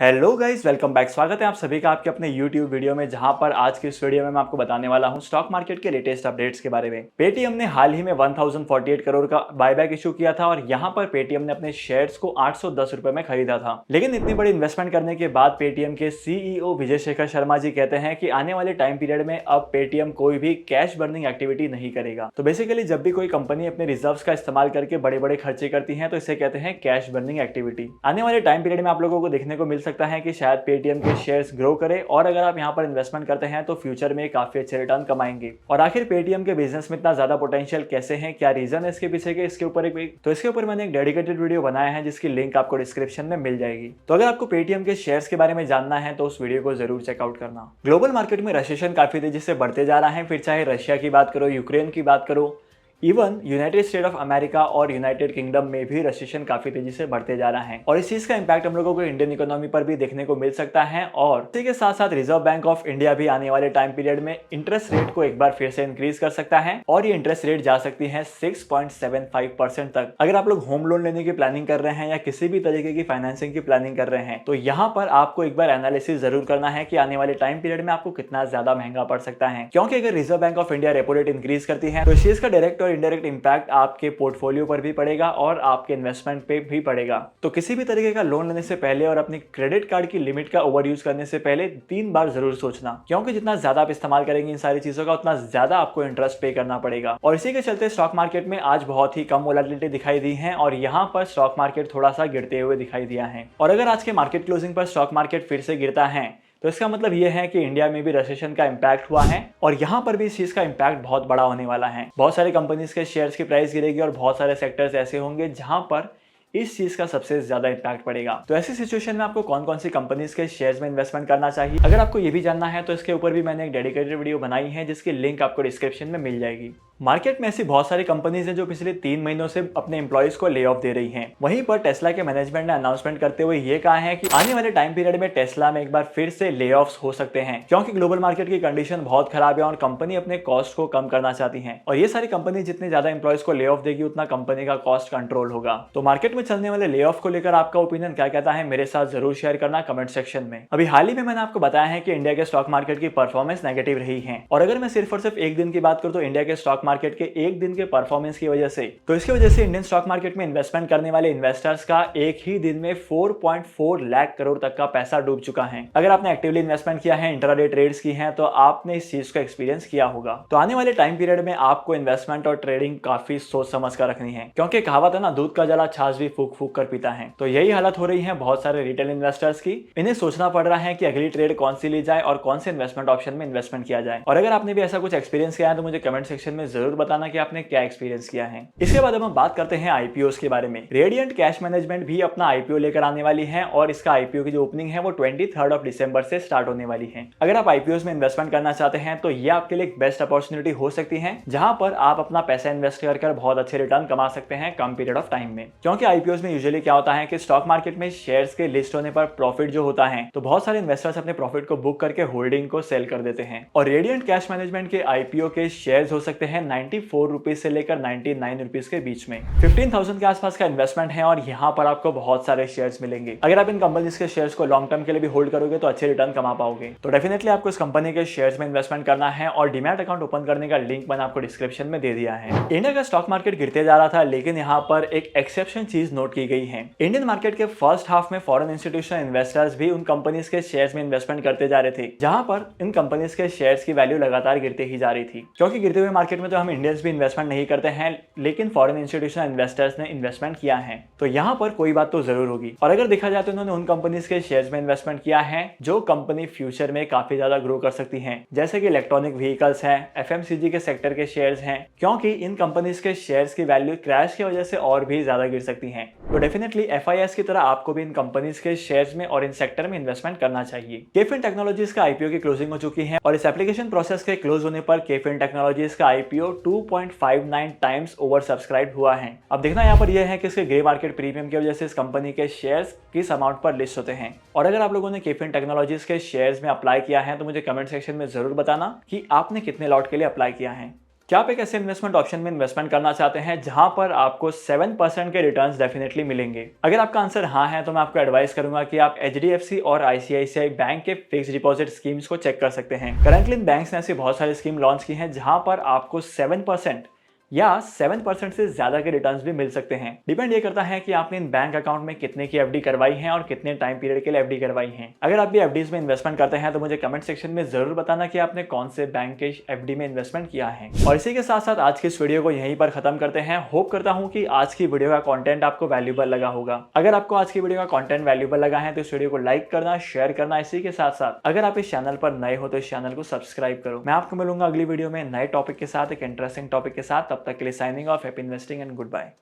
Hello guys, welcome back. स्वागत है आप सभी का आपके अपने YouTube वीडियो में, जहां पर आज के इस वीडियो में मैं आपको बताने वाला हूं स्टॉक मार्केट के लेटेस्ट अपडेट्स के बारे में। पेटीएम ने हाल ही में 1048 करोड़ का बायबैक इशू किया था और यहां पर पेटीएम ने अपने शेयर्स को 810 रुपए में खरीदा था। लेकिन इतनी बड़ी इन्वेस्टमेंट करने के बाद पेटीएम के सीईओ विजय शेखर शर्मा जी कहते हैं कि आने वाले टाइम पीरियड में अब पेटीएम कोई भी कैश बर्निंग एक्टिविटी नहीं करेगा। तो बेसिकली जब भी कोई कंपनी अपने रिजर्व्स का इस्तेमाल करके बड़े बड़े खर्चे करती है तो इसे कहते हैं कैश बर्निंग एक्टिविटी। आने वाले टाइम पीरियड में आप लोगों को देखने को मिल सकता है कि शायद पेटीएम के शेयर्स ग्रो करे और अगर आप यहां पर इन्वेस्टमेंट करते हैं तो फ्यूचर में काफी अच्छे रिटर्न कमाएंगे। और आखिर पेटीएम के बिजनेस में इतना ज्यादा पोटेंशियल कैसे है, क्या रीजन है इसके पीछे के, इसके ऊपर मैंने एक डेडिकेटेड वीडियो बनाया है जिसकी लिंक आपको डिस्क्रिप्शन में मिल जाएगी। तो अगर आपको पेटीएम के शेयर्स के बारे में जानना है तो उस वीडियो को जरूर चेकआउट करना। ग्लोबल मार्केट में रेसेशन काफी तेजी से बढ़ते जा रहा है, फिर चाहे रशिया की बात करो, यूक्रेन की बात करो, even United state of America और यूनाइटेड किंगडम में भी रेसेशन काफी तेजी से बढ़ते जा रहा है और इस चीज का इंपैक्ट हम लोगों को इंडियन इकोनॉमी पर भी देखने को मिल सकता है। और इसी के साथ साथ रिजर्व बैंक ऑफ इंडिया भी आने वाले टाइम पीरियड में इंटरेस्ट रेट को एक बार फिर से इंक्रीज कर सकता है और ये इंटरेस्ट रेट जा सकती है 6.75% तक। अगर आप लोग होम लोन लेने की प्लानिंग कर रहे हैं या किसी भी तरीके की फाइनेंसिंग की प्लानिंग कर रहे हैं तो यहाँ पर आपको एक बार एनालिसिस जरूर करना है कि आने वाले टाइम पीरियड में आपको कितना ज्यादा महंगा पड़ सकता है, क्योंकि अगर reserve bank of India repo rate increase करती है तो इस चीज का डायरेक्ट और इनडायरेक्ट इंपैक्ट आपके पोर्टफोलियो पर भी पड़ेगा और आपके इन्वेस्टमेंट पे भी पड़ेगा। तो किसी भी तरीके का लोन लेने से पहले और अपनी क्रेडिट कार्ड की लिमिट का ओवर यूज करने से पहले 3 बार जरूर सोचना, क्योंकि जितना ज्यादा आप इस्तेमाल करेंगे इन सारी चीजों का उतना ज्यादा आपको इंटरेस्ट पे करना पड़ेगा। और इसी के चलते स्टॉक मार्केट में आज बहुत ही कम वोलेटिलिटी दिखाई दी है और यहाँ पर स्टॉक मार्केट थोड़ा सा गिरते हुए दिखाई दिया है। और अगर आज के मार्केट क्लोजिंग पर स्टॉक मार्केट फिर से गिरता है तो इसका मतलब यह है कि इंडिया में भी रेसेशन का इंपैक्ट हुआ है और यहां पर भी इस चीज का इंपैक्ट बहुत बड़ा होने वाला है। बहुत सारी कंपनीज के शेयर्स की प्राइस गिरेगी और बहुत सारे सेक्टर्स ऐसे होंगे जहां पर इस चीज का सबसे ज्यादा इंपैक्ट पड़ेगा। तो ऐसी सिचुएशन में आपको कौन कौन सी कंपनीज के शेयर्स में इन्वेस्टमेंट करना चाहिए, अगर आपको ये भी जानना है तो इसके ऊपर भी मैंने एक डेडिकेटेड वीडियो बनाई है जिसकी लिंक आपको डिस्क्रिप्शन में मिल जाएगी। मार्केट में ऐसी बहुत सारी कंपनीज हैं जो पिछले 3 महीनों से अपने एम्प्लॉइज को ले ऑफ दे रही हैं। वहीं पर टेस्ला के मैनेजमेंट ने अनाउंसमेंट करते हुए ये कहा है कि आने वाले टाइम पीरियड में टेस्ला में एक बार फिर से ले ऑफ्स हो सकते हैं, क्योंकि ग्लोबल मार्केट की कंडीशन बहुत खराब है और कंपनी अपने कॉस्ट को कम करना चाहती है। और ये सारी कंपनी जितने ज्यादा एम्प्लॉइज को ले ऑफ देगी उतना कंपनी का कॉस्ट कंट्रोल होगा। तो मार्केट में चलने वाले ले ऑफ को लेकर आपका ओपिनियन क्या कहता है, मेरे साथ जरूर शेयर करना कमेंट सेक्शन में। अभी हाल ही में मैंने आपको बताया है कि इंडिया के स्टॉक मार्केट की परफॉर्मेंस नेगेटिव रही है और अगर मैं सिर्फ और सिर्फ एक दिन की बात करूं तो इंडिया के स्टॉक मार्केट के एक दिन के परफॉर्मेंस की वजह से इंडियन स्टॉक मार्केट में इन्वेस्टमेंट करने वाले इन्वेस्टर्स का एक ही दिन में 4.4 लाख करोड़ तक का पैसा डूब चुका है। अगर आपने एक्टिवली इन्वेस्टमेंट किया है, इंट्राडे ट्रेड्स की हैं, तो आपने इस चीज को एक्सपीरियंस किया होगा। तो आने वाले टाइम पीरियड में आपको इन्वेस्टमेंट और ट्रेडिंग काफी सोच समझ कर रखनी है, क्योंकि कहावत है ना, दूध का जला छाछ भी फूक फूक कर पीता है। तो यही हालत हो रही है बहुत सारे रिटेल इन्वेस्टर्स की। इन्हें सोचना पड़ रहा है कि अगली ट्रेड कौन सी ली जाए और कौन से इन्वेस्टमेंट ऑप्शन में इन्वेस्टमेंट किया जाए। और अगर आपने भी ऐसा कुछ एक्सपीरियंस किया है तो मुझे कमेंट सेक्शन में जरूर बताना कि आपने क्या एक्सपीरियंस किया है। इसके बाद हम बात करते हैं आईपीओस के बारे में। रेडियंट कैश मैनेजमेंट भी अपना आईपीओ लेकर आने वाली है और इसका आईपीओ की जो ओपनिंग है वो 23 दिसंबर से स्टार्ट होने वाली है। अगर आप आईपीओस में इन्वेस्टमेंट करना चाहते हैं तो ये आपके लिए एक बेस्ट अपॉर्चुनिटी हो सकती है, जहां पर आप अपना पैसा इन्वेस्ट कर बहुत अच्छे रिटर्न कमा सकते हैं कम पीरियड ऑफ टाइम में। क्योंकि आईपीओस में यूजुअली क्या होता है कि स्टॉक मार्केट में शेयर्स के लिस्ट होने पर प्रॉफिट जो होता है तो बहुत सारे इन्वेस्टर्स अपने प्रॉफिट को बुक करके होल्डिंग को सेल कर देते हैं। और रेडियंट कैश मैनेजमेंट के आईपीओ के शेयर्स हो सकते हैं 94 रुपीज से लेकर 99 रुपीज के बीच में। 15,000 के आसपास का इन्वेस्टमेंट है और यहाँ पर आपको बहुत सारे शेयर्स मिलेंगे। अगर आप इन कंपनीज के शेयर्स को लॉन्ग टर्म के लिए भी होल्ड करोगे तो अच्छे रिटर्न कमा पाओगे। तो डेफिनेटली आपको इस कंपनी के शेयर्स में इन्वेस्टमेंट करना है और डीमैट अकाउंट ओपन करने का लिंक मैंने आपको डिस्क्रिप्शन में दे दिया है। इंडिया का स्टॉक मार्केट गिरते जा रहा था, लेकिन यहाँ पर एक एक्सेप्शन चीज नोट की गई है। इंडियन मार्केट के फर्स्ट हाफ में फॉरेन इंस्टीट्यूशनल इन्वेस्टर्स भी उन कंपनीज के शेयर्स में इन्वेस्टमेंट करते जा रहे थे, जहां पर इन कंपनीज के शेयर्स की वैल्यू लगातार गिरते ही जा रही थी। क्योंकि गिरते हुए मार्केट में तो हम इंडियंस भी इन्वेस्टमेंट नहीं करते हैं, लेकिन फॉरेन इंस्टीट्यूशनल इन्वेस्टर्स ने इन्वेस्टमेंट किया है, तो यहाँ पर कोई बात तो जरूर होगी। और अगर देखा जाए तो उन्होंने उन कंपनीज के शेयर्स में इन्वेस्टमेंट किया है जो कंपनी फ्यूचर में काफी ज्यादा ग्रो कर सकती हैं, जैसे कि इलेक्ट्रॉनिक व्हीकल्स हैं, एफएमसीजी के सेक्टर के शेयर्स हैं, क्योंकि इन कंपनीज के शेयर्स की वैल्यू क्रैश की वजह से और भी ज्यादा गिर सकती है। तो डेफिनेटली एफआईएस की तरह आपको भी इन कंपनीज के शेयर्स में और इन सेक्टर में इन्वेस्टमेंट करना चाहिए। केफिन टेक्नोलॉजीज का आईपीओ की क्लोजिंग हो चुकी है और इस एप्लीकेशन प्रोसेस के क्लोज होने पर केफिन टेक्नोलॉजीज का आईपीओ 2.59 टाइम्स ओवर सब्सक्राइब हुआ है। अब देखना यहाँ पर यह है कि इसके ग्रे मार्केट प्रीमियम की वजह से इस कंपनी के शेयर्स किस अमाउंट पर लिस्ट होते हैं। और अगर आप लोगों ने केफिन टेक्नोलॉजीज के शेयर्स में अप्लाई किया है तो मुझे कमेंट सेक्शन में जरूर बताना कि आपने कितने लॉट के लिए अप्लाई किया है। क्या आप एक ऐसे इन्वेस्टमेंट ऑप्शन में इन्वेस्टमेंट करना चाहते हैं जहां पर आपको 7% के रिटर्न्स डेफिनेटली मिलेंगे? अगर आपका आंसर हाँ है तो मैं आपको एडवाइस करूंगा कि आप एचडीएफसी और आईसीआईसीआई बैंक के फिक्स डिपॉजिट स्कीम्स को चेक कर सकते हैं। करंटली इन बैंक्स ने ऐसी बहुत सारी स्कीम लॉन्च की हैं जहां पर आपको 7% या 7% से ज्यादा के रिटर्न्स भी मिल सकते हैं। डिपेंड ये करता है कि आपने इन बैंक अकाउंट में कितने की एफडी करवाई है और कितने टाइम पीरियड के लिए एफडी करवाई है। अगर आप भी एफडीज में इन्वेस्टमेंट करते हैं तो मुझे कमेंट सेक्शन में जरूर बताना कि आपने कौन से बैंक के एफडी में इन्वेस्टमेंट किया है। और इसी के साथ साथ आज की इस वीडियो को यहीं पर खत्म करते हैं। होप करता हूं कि आज की वीडियो का कंटेंट आपको वैल्यूएबल लगा होगा। अगर आपको आज की वीडियो का कंटेंट वैल्यूएबल लगा है तो इस वीडियो को लाइक करना, शेयर करना। इसी के साथ साथ अगर आप इस चैनल पर नए हो तो इस चैनल को सब्सक्राइब करो। मैं आपको मिलूंगा अगली वीडियो में नए टॉपिक के साथ, एक इंटरेस्टिंग टॉपिक के साथ। तब तक के लिए signing off, happy investing and good bye.